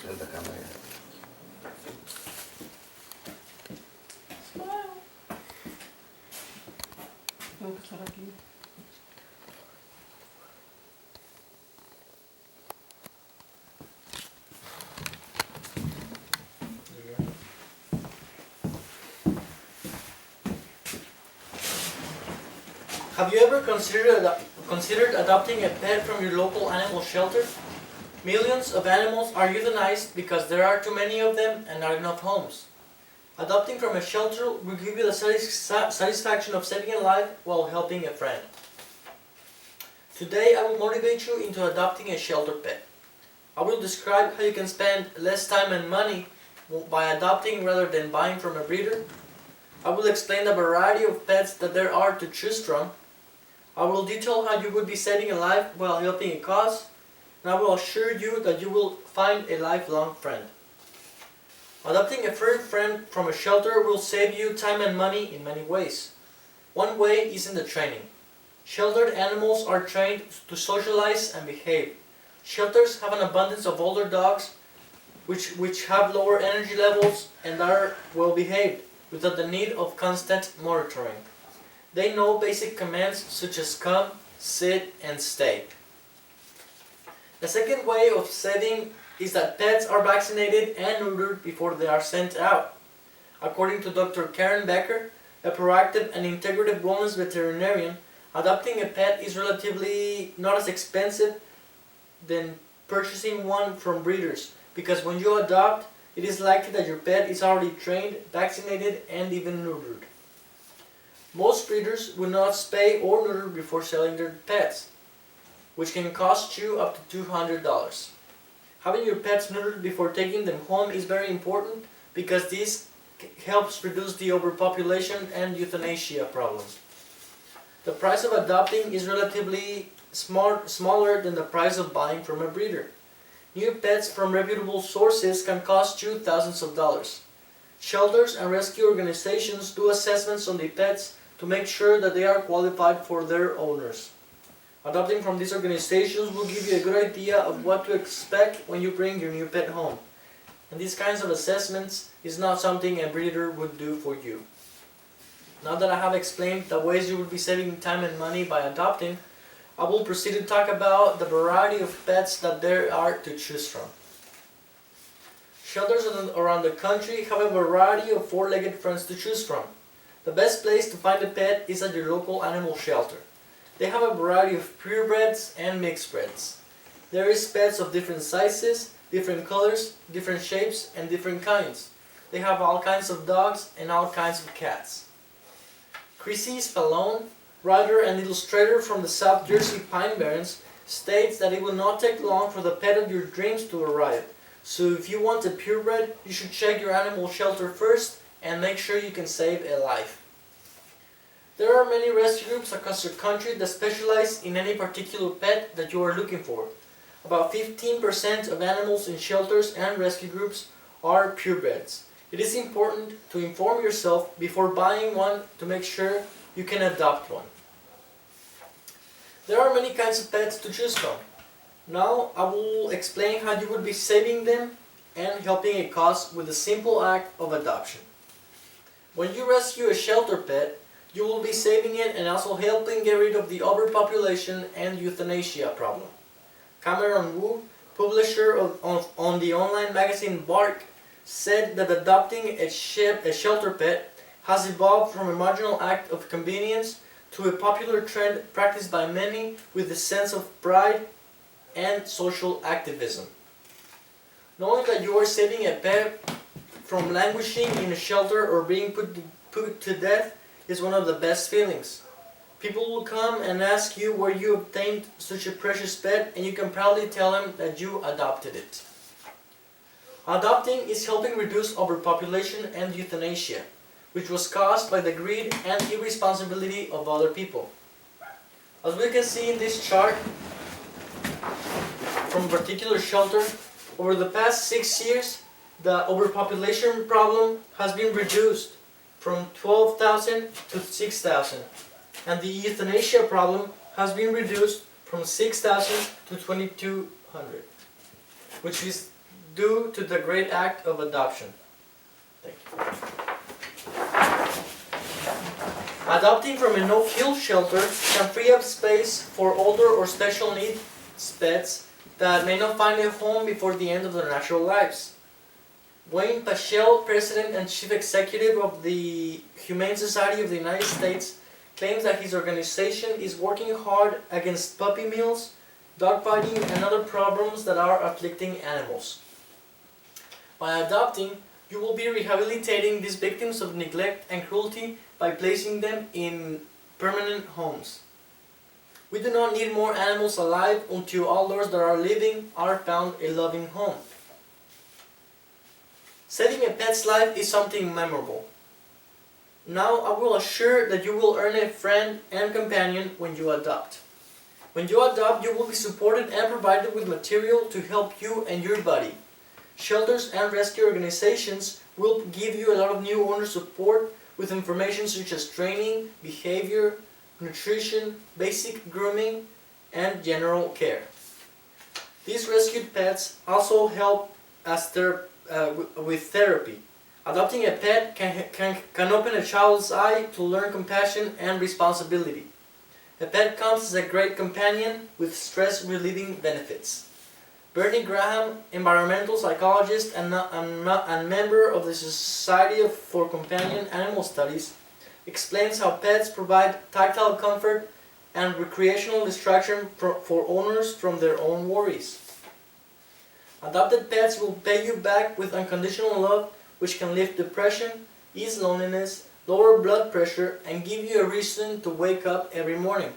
en la cámara. Tengo que estar aquí. Have you ever considered adopting a pet from your local animal shelter? Millions of animals are euthanized because there are too many of them and not enough homes. Adopting from a shelter will give you the satisfaction of saving a life while helping a friend. Today I will motivate you into adopting a shelter pet. I will describe how you can spend less time and money by adopting rather than buying from a breeder. I will explain the variety of pets that there are to choose from. I will detail how you would be saving a life while helping a cause, and I will assure you that you will find a lifelong friend. Adopting a furry friend from a shelter will save you time and money in many ways. One way is in the training. Sheltered animals are trained to socialize and behave. Shelters have an abundance of older dogs which have lower energy levels and are well behaved, without the need of constant monitoring. They know basic commands such as come, sit, and stay. The second way of saving is that pets are vaccinated and neutered before they are sent out. According to Dr. Karen Becker, a proactive and integrative wellness veterinarian, adopting a pet is relatively not as expensive than purchasing one from breeders, because when you adopt, it is likely that your pet is already trained, vaccinated, and even neutered. Most breeders will not spay or neuter before selling their pets, which can cost you up to $200. Having your pets neutered before taking them home is very important because this helps reduce the overpopulation and euthanasia problem. The price of adopting is relatively smaller than the price of buying from a breeder. New pets from reputable sources can cost you thousands of dollars. Shelters and rescue organizations do assessments on the pets to make sure that they are qualified for their owners. Adopting from these organizations will give you a good idea of what to expect when you bring your new pet home. And these kinds of assessments is not something a breeder would do for you. Now that I have explained the ways you will be saving time and money by adopting, I will proceed to talk about the variety of pets that there are to choose from. Shelters around the country have a variety of four-legged friends to choose from. The best place to find a pet is at your local animal shelter. They have a variety of purebreds and mixed breds. There is pets of different sizes, different colors, different shapes, and different kinds. They have all kinds of dogs and all kinds of cats. Chrissy Spallone, writer and illustrator from the South Jersey Pine Barrens, states that it will not take long for the pet of your dreams to arrive. So if you want a purebred, you should check your animal shelter first and make sure you can save a life. There are many rescue groups across the country that specialize in any particular pet that you are looking for. About 15% of animals in shelters and rescue groups are purebreds. It is important to inform yourself before buying one to make sure you can adopt one. There are many kinds of pets to choose from. Now I will explain how you would be saving them and helping a cause with the simple act of adoption. When you rescue a shelter pet, you will be saving it and also helping get rid of the overpopulation and euthanasia problem. Cameron Wu, publisher on the online magazine Bark, said that adopting a shelter pet has evolved from a marginal act of convenience to a popular trend practiced by many with a sense of pride and social activism. Knowing that you are saving a pet from languishing in a shelter or being put to death is one of the best feelings. People will come and ask you where you obtained such a precious pet, and you can proudly tell them that you adopted it. Adopting is helping reduce overpopulation and euthanasia, which was caused by the greed and irresponsibility of other people. As we can see in this chart from a particular shelter, over the past 6 years, the overpopulation problem has been reduced from 12,000 to 6,000, and the euthanasia problem has been reduced from 6,000 to 2,200, which is due to the great act of adoption. Thank you. Adopting from a no-kill shelter can free up space for older or special needs pets that may not find a home before the end of their natural lives. Wayne Paschel, President and Chief Executive of the Humane Society of the United States, claims that his organization is working hard against puppy mills, dogfighting, and other problems that are afflicting animals. By adopting, you will be rehabilitating these victims of neglect and cruelty by placing them in permanent homes. We do not need more animals alive until all those that are living are found a loving home. Saving a pet's life is something memorable. Now I will assure that you will earn a friend and companion when you adopt. When you adopt, you will be supported and provided with material to help you and your buddy. Shelters and rescue organizations will give you a lot of new owner support with information such as training, behavior, nutrition, basic grooming, and general care. These rescued pets also help with therapy. Adopting a pet can open a child's eye to learn compassion and responsibility. A pet comes as a great companion with stress-relieving benefits. Bernie Graham, environmental psychologist and member of the Society for Companion Animal Studies, explains how pets provide tactile comfort and recreational distraction for owners from their own worries. Adopted pets will pay you back with unconditional love, which can lift depression, ease loneliness, lower blood pressure, and give you a reason to wake up every morning.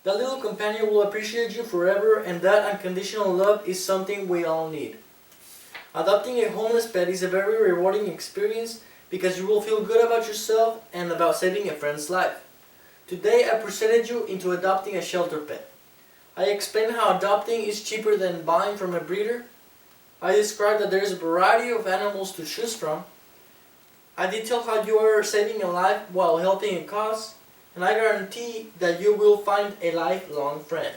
That little companion will appreciate you forever, and that unconditional love is something we all need. Adopting a homeless pet is a very rewarding experience because you will feel good about yourself and about saving a friend's life. Today I presented you into adopting a shelter pet. I explained how adopting is cheaper than buying from a breeder. I described that there is a variety of animals to choose from. I detailed how you are saving a life while helping a cause, and I guarantee that you will find a lifelong friend.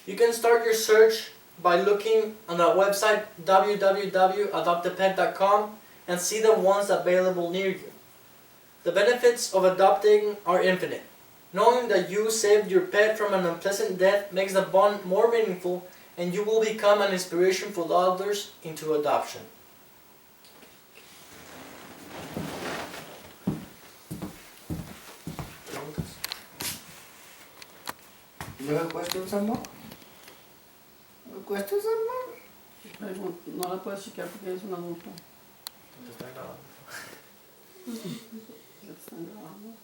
You can start your search by looking on the website www.adoptapet.com and see the ones available near you. The benefits of adopting are infinite. Knowing that you saved your pet from an unpleasant death makes the bond more meaningful, and you will become an inspiration for others into adoption. ¿No me questions, amor? ¿No questions, amor? No la puedes chequear porque es un adulto. Está grabando. Ya están grabando.